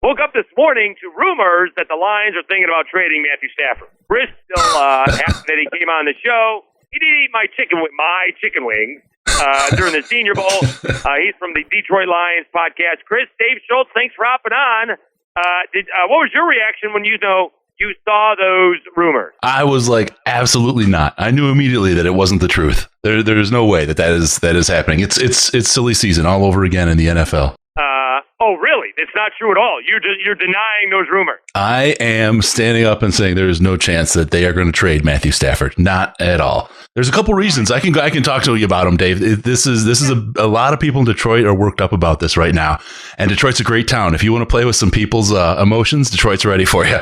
woke up this morning to rumors that the Lions are thinking about trading Matthew Stafford. Chris still happy that he came on the show. He did eat my chicken wings during the Senior Bowl. He's from the Detroit Lions podcast. Chris, Dave Schultz, thanks for hopping on. What was your reaction when you saw those rumors? I was like, absolutely not. I knew immediately that it wasn't the truth. There's no way that is happening. It's silly season all over again in the NFL. Oh, really? It's not true at all. You're denying those rumors. I am standing up and saying there is no chance that they are going to trade Matthew Stafford. Not at all. There's a couple reasons. I can talk to you about them, Dave. This is a lot of people in Detroit are worked up about this right now. And Detroit's a great town. If you want to play with some people's emotions, Detroit's ready for you.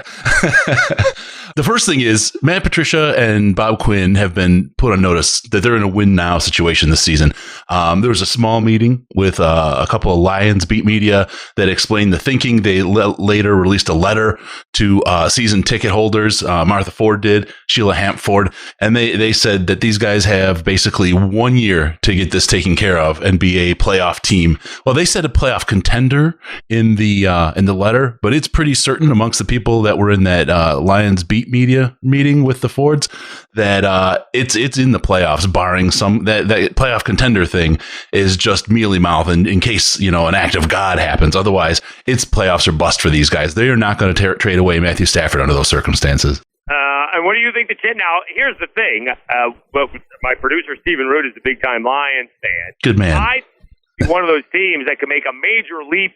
The first thing is Matt Patricia and Bob Quinn have been put on notice that they're in a win now situation this season. There was a small meeting with a couple of Lions beat media that explained the thinking. They later released a letter to season ticket holders. Martha Ford did, Sheila Hampford, and they said that these guys have basically 1 year to get this taken care of and be a playoff team. Well, they said a playoff contender in the letter, but it's pretty certain amongst the people that were in that Lions beat media meeting with the Fords that it's in the playoffs, barring some that playoff contender thing is just mealy mouth and in case an act of God happens. Otherwise, it's playoffs or bust for these guys. They are not going to trade away Matthew Stafford under those circumstances. And what do you think now? Here's the thing. My producer Stephen Root is a big time Lions fan. Good man. I think one of those teams that could make a major leap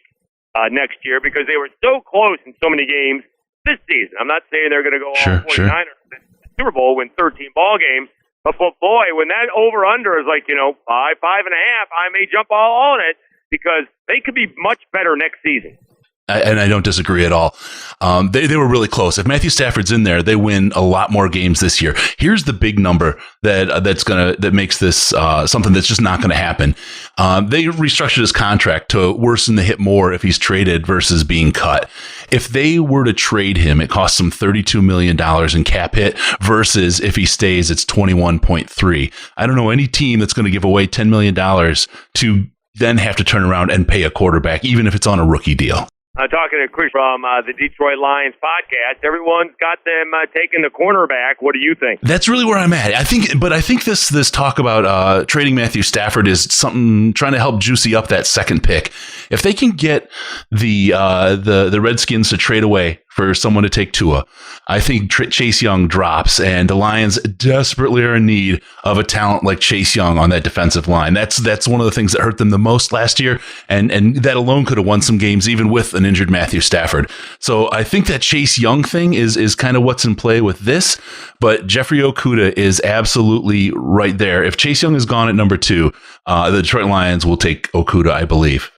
next year because they were so close in so many games this season. I'm not saying they're going to go all 49ers to the Super Bowl, win 13 ball games, but boy, when that over-under is like, 5.5, I may jump all on it because they could be much better next season. And I don't disagree at all. They were really close. If Matthew Stafford's in there, they win a lot more games this year. Here's the big number that makes this something that's just not going to happen. They restructured his contract to worsen the hit more if he's traded versus being cut. If they were to trade him, it costs them $32 million in cap hit versus if he stays, it's 21.3. I don't know any team that's going to give away $10 million to then have to turn around and pay a quarterback, even if it's on a rookie deal. Talking to Chris from the Detroit Lions podcast, everyone's got them taking the cornerback. What do you think? That's really where I'm at. I think this talk about trading Matthew Stafford is something trying to help juicy up that second pick. If they can get the Redskins to trade away for someone to take Tua, I think Chase Young drops, and the Lions desperately are in need of a talent like Chase Young on that defensive line. That's one of the things that hurt them the most last year, and that alone could have won some games even with an injured Matthew Stafford. So I think that Chase Young thing is kind of what's in play with this, but Jeffrey Okudah is absolutely right there. If Chase Young is gone at number 2, the Detroit Lions will take Okudah, I believe.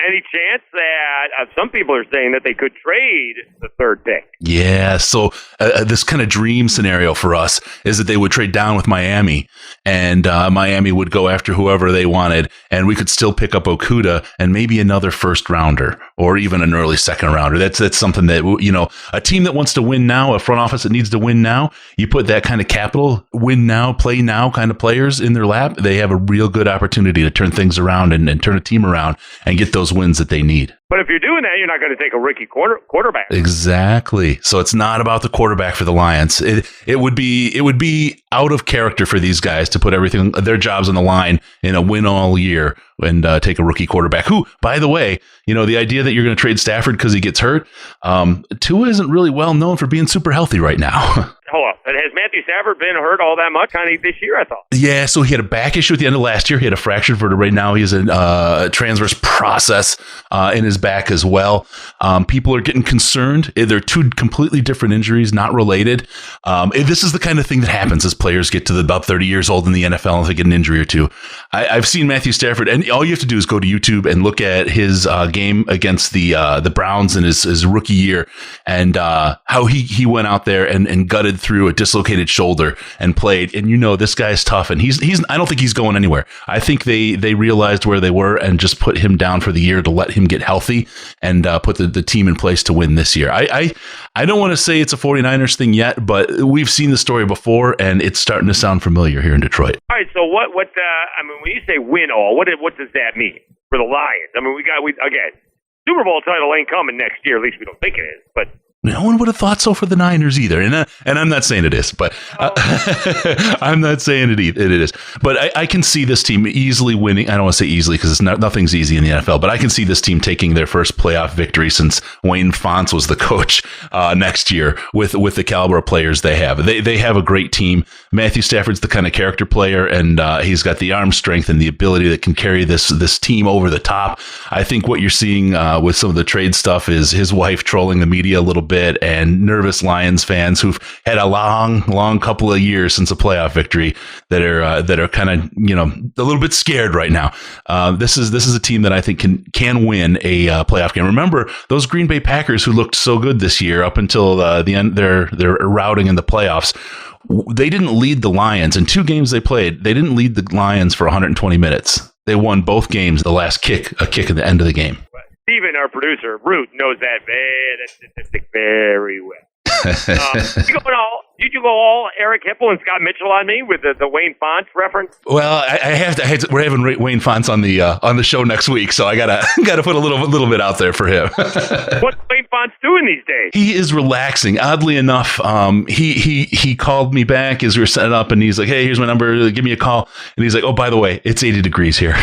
Any chance that some people are saying that they could trade the third pick? Yeah, so this kind of dream scenario for us is that they would trade down with Miami, and Miami would go after whoever they wanted, and we could still pick up Okudah and maybe another first rounder or even an early second rounder. That's something that, a team that wants to win now, a front office that needs to win now, you put that kind of capital, win now, play now kind of players in their lap, they have a real good opportunity to turn things around and turn a team around and get those wins that they need. But if you're doing that, you're not going to take a rookie quarterback. Exactly. So it's not about the quarterback for the Lions. It would be out of character for these guys to put everything, their jobs on the line in a win all year and take a rookie quarterback who, by the way, the idea that you're going to trade Stafford because he gets hurt, Tua isn't really well known for being super healthy right now. Hold on. Has Matthew Stafford been hurt all that much kind of this year, I thought? Yeah, so he had a back issue at the end of last year. He had a fractured vertebrae. Now he has a transverse process in his back as well. People are getting concerned. They're two completely different injuries, not related. This is the kind of thing that happens as players get to about 30 years old in the NFL and they get an injury or two. I've seen Matthew Stafford, and all you have to do is go to YouTube and look at his game against the Browns in his rookie year and how he went out there and gutted through a dislocated shoulder and played. And this guy's tough, and he's I don't think he's going anywhere. I think they realized where they were and just put him down for the year to let him get healthy and put the team in place to win this year. I don't want to say it's a 49ers thing yet, but we've seen the story before, and it's starting to sound familiar here in Detroit. All right, so what when you say win all, what does that mean for the Lions? I mean, again, Super Bowl title ain't coming next year. At least we don't think it is. But no one would have thought so for the Niners either. And I'm not saying it is, but I'm not saying it is. But I can see this team easily winning. I don't want to say easily because nothing's easy in the NFL, but I can see this team taking their first playoff victory since Wayne Fontes was the coach next year with the caliber of players they have. They have a great team. Matthew Stafford's the kind of character player, and he's got the arm strength and the ability that can carry this team over the top. I think what you're seeing with some of the trade stuff is his wife trolling the media a little bit, and nervous Lions fans who've had a long couple of years since a playoff victory that are kind of a little bit scared right now. This is a team that I think can win a playoff game. Remember those Green Bay Packers who looked so good this year up until the end, their routing in the playoffs. They didn't lead the Lions in 2 games they played. They didn't lead the Lions for 120 minutes. They won both games. The last kick at the end of the game. Steven, our producer, Root, knows that statistic very well. Did you go all Eric Hipple and Scott Mitchell on me with the Wayne Fontes reference? Well, I have to. We're having Wayne Fontes on the show next week, so I gotta put a little bit out there for him. What's Wayne Fontes doing these days? He is relaxing. Oddly enough, he called me back as we were setting up, and he's like, "Hey, here's my number. Give me a call." And he's like, "Oh, by the way, it's 80 degrees here."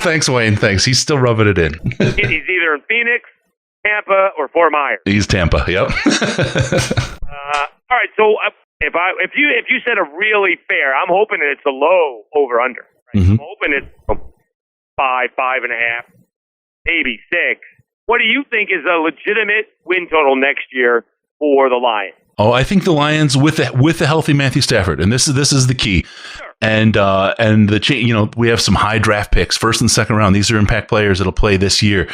Thanks, Wayne. Thanks. He's still rubbing it in. He's either in Phoenix, Tampa, or Fort Myers. He's Tampa. Yep. All right. So if you said a really fair, I'm hoping that it's a low over under. Right? Mm-hmm. I'm hoping it's 5.5, maybe 6. What do you think is a legitimate win total next year for the Lions? Oh, I think the Lions with the healthy Matthew Stafford, and this is the key. Sure. And we have some high draft picks, first and second round. These are impact players that'll play this year.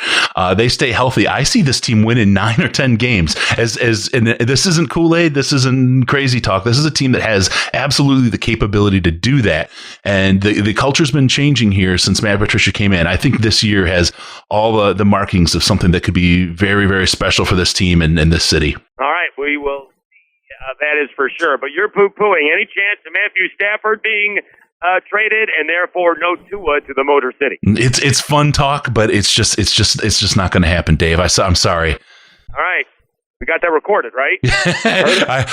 They stay healthy. I see this team winning 9 or 10 games. And this isn't Kool-Aid. This isn't crazy talk. This is a team that has absolutely the capability to do that. And the culture's been changing here since Matt Patricia came in. I think this year has all the markings of something that could be very, very special for this team and this city. All right, we will. That is for sure. But you're poo-pooing any chance of Matthew Stafford being traded and therefore no Tua to the Motor City? It's fun talk, but it's just not going to happen, Dave. I'm sorry. All right, we got that recorded, right?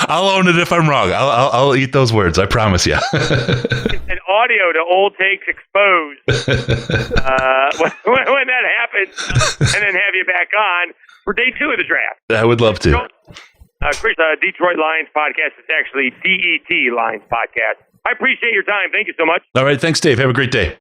I'll own it if I'm wrong. I'll eat those words. I promise you. It's an audio to Old Takes Exposed when that happens, and then have you back on for day 2 of the draft. I would love to. Chris, Detroit Lions podcast. It's actually DET Lions podcast. I appreciate your time. Thank you so much. All right. Thanks, Dave. Have a great day.